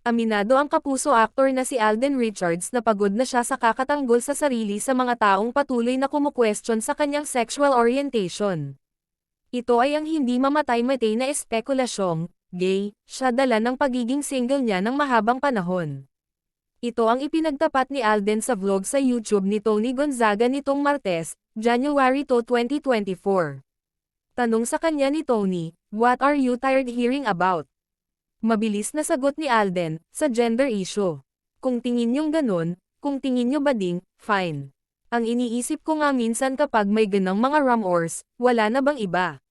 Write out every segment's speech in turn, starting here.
Aminado ang kapuso aktor na si Alden Richards na pagod na siya sa kakatanggol sa sarili sa mga taong patuloy na kumukwestiyon sa kanyang sexual orientation. Ito ay ang hindi mamatay-matay na espekulasyong, gay, siya dala ng pagiging single niya ng mahabang panahon. Ito ang ipinagtapat ni Alden sa vlog sa YouTube ni Tony Gonzaga nitong Martes, January 2, 2024. Tanong sa kanya ni Tony, "What are you tired hearing about?" Mabilis na sagot ni Alden, sa gender issue. Kung tingin niyong ganun, kung tingin niyo bading, fine. Ang iniisip ko nga minsan kapag may ganang mga rumors, wala na bang iba?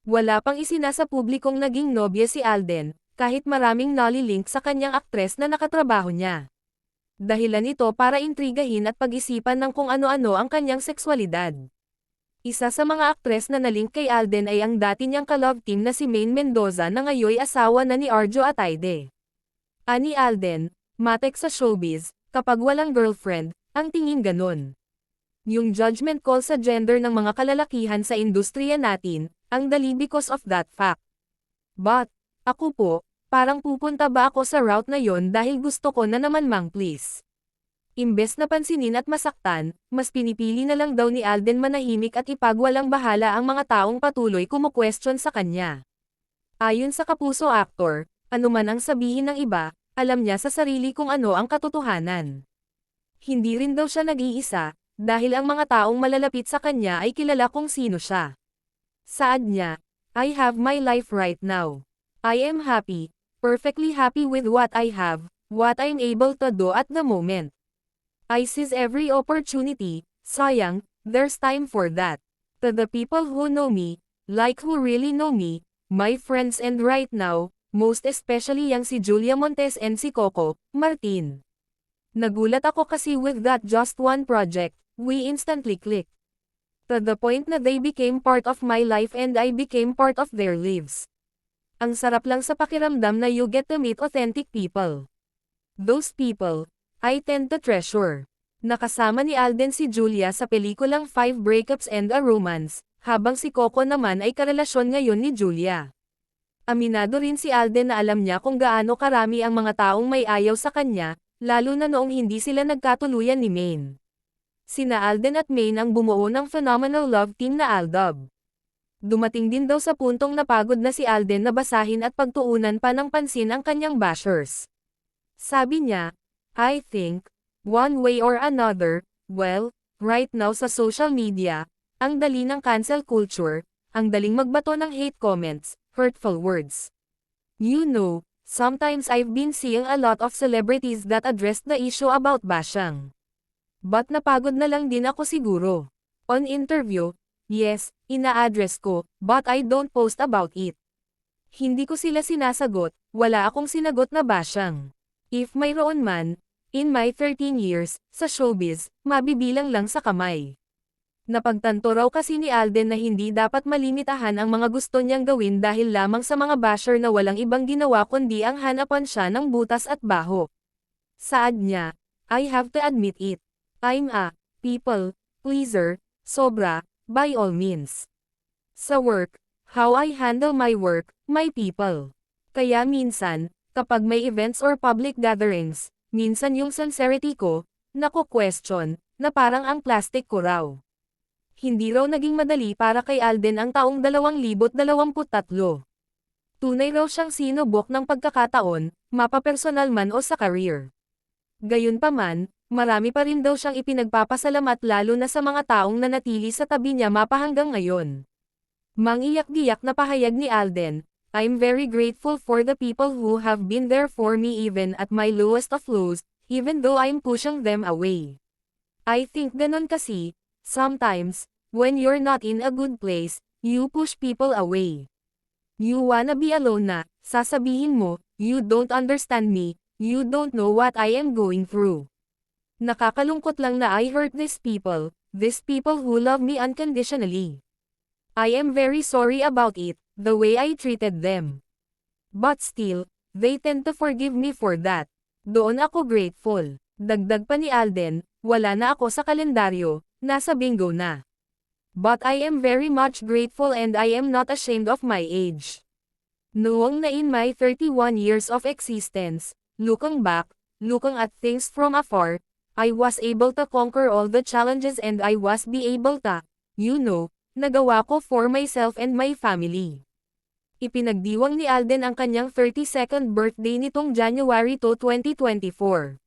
Wala pang isinasa publikong naging nobya si Alden, kahit maraming nalilink sa kanyang aktres na nakatrabaho niya. Dahilan ito para intrigahin at pag-isipan ng kung ano-ano ang kanyang sexualidad. Isa sa mga aktres na nalink kay Alden ay ang dati niyang ka-love team na si Maine Mendoza na ngayoy asawa na ni Arjo Ataide. Ani Alden, matek sa showbiz, kapag walang girlfriend, ang tingin ganun. Yung judgment call sa gender ng mga kalalakihan sa industriya natin, ang dali because of that fact. But, ako po, parang pupunta ba ako sa route na yon dahil gusto ko na naman mang please. Imbes na pansinin at masaktan, mas pinipili na lang daw ni Alden manahimik at ipagwalang bahala ang mga taong patuloy kumukwestiyon sa kanya. Ayon sa kapuso aktor, anuman ang sabihin ng iba, alam niya sa sarili kung ano ang katotohanan. Hindi rin daw siya nag-iisa, dahil ang mga taong malalapit sa kanya ay kilala kung sino siya. Saad niya, "I have my life right now. I am happy, perfectly happy with what I have, what I'm able to do at the moment. I seize every opportunity, sayang, there's time for that. To the people who know me, like who really know me, my friends and right now, most especially yang si Julia Montes and si Coco Martin. Nagulat ako kasi with that just one project, we instantly clicked. To the point na they became part of my life and I became part of their lives. Ang sarap lang sa pakiramdam na you get to meet authentic people. Those people, I tend to treasure." Nakasama ni Alden si Julia sa pelikulang Five Breakups and a Romance, habang si Coco naman ay karelasyon ngayon ni Julia. Aminado rin si Alden na alam niya kung gaano karami ang mga taong may ayaw sa kanya, lalo na noong hindi sila nagkatuluyan ni Maine. Sina Alden at Maine ang bumuo ng phenomenal love team na Aldab. Dumating din daw sa puntong napagod na si Alden na basahin at pagtuunan pa ng pansin ang kanyang bashers. Sabi niya, "I think, one way or another, well, right now sa social media, ang dali ng cancel culture, ang daling magbato ng hate comments, hurtful words. You know, sometimes I've been seeing a lot of celebrities that address the issue about bashang. But napagod na lang din ako siguro. On interview, yes, ina-address ko, but I don't post about it. Hindi ko sila sinasagot, wala akong sinagot na bashang. If mayroon man, in my 13 years, sa showbiz, mabibilang lang sa kamay." Napagtanto raw kasi ni Alden na hindi dapat malimitahan ang mga gusto niyang gawin dahil lamang sa mga basher na walang ibang ginawa kundi ang hanapan siya ng butas at baho. Saad niya, "I have to admit it. I'm a people pleaser, sobra, by all means. Sa work, how I handle my work, my people. Kaya minsan, kapag may events or public gatherings, minsan yung sincerity ko, nako-question, na parang ang plastic ko raw." Hindi raw naging madali para kay Alden ang taong 2023. Tunay raw siyang sinubok ng pagkakataon, mapapersonal man o sa career. Gayunpaman, marami pa rin daw siyang ipinagpapasalamat lalo na sa mga taong nanatili sa tabi niya mapahanggang ngayon. Mangiyak-giyak na pahayag ni Alden, "I'm very grateful for the people who have been there for me even at my lowest of lows, even though I'm pushing them away. I think ganon kasi, sometimes, when you're not in a good place, you push people away. You wanna be alone na, sasabihin mo, you don't understand me, you don't know what I am going through. Nakakalungkot lang na I hurt these people who love me unconditionally. I am very sorry about it, the way I treated them. But still, they tend to forgive me for that. Doon ako grateful." Dagdag pa ni Alden, "Wala na ako sa kalendaryo, nasa bingo na. But I am very much grateful and I am not ashamed of my age. Noong na in my 31 years of existence, looking back, looking at things from afar, I was able to conquer all the challenges and I was be able to, nagawa ko for myself and my family. Ipinagdiwang ni Alden ang kanyang 32nd birthday nitong January 2, 2024.